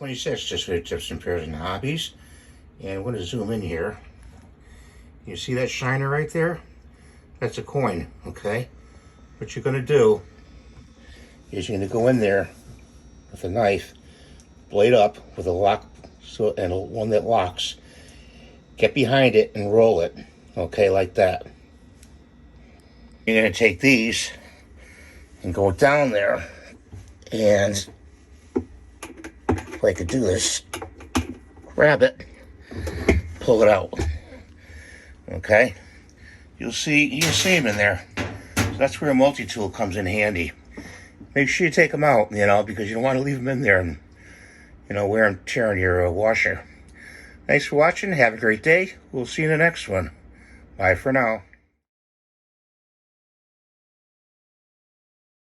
26, just for tips and pairs and hobbies. And I'm going to zoom in here. You see that shiner right there? That's a coin, okay? What you're going to do is you're going to go in there with a knife, blade up with a lock, and one that locks. Get behind it and roll it, okay, like that. You're going to take these and go down there, and if I could do this, grab it, pull it out. Okay, you'll see them in there. So that's where a multi-tool comes in handy. Make sure you take them out, because you don't want to leave them in there and wear and tear on your washer. Thanks for watching. Have a great day. We'll see you in the next one. Bye for now.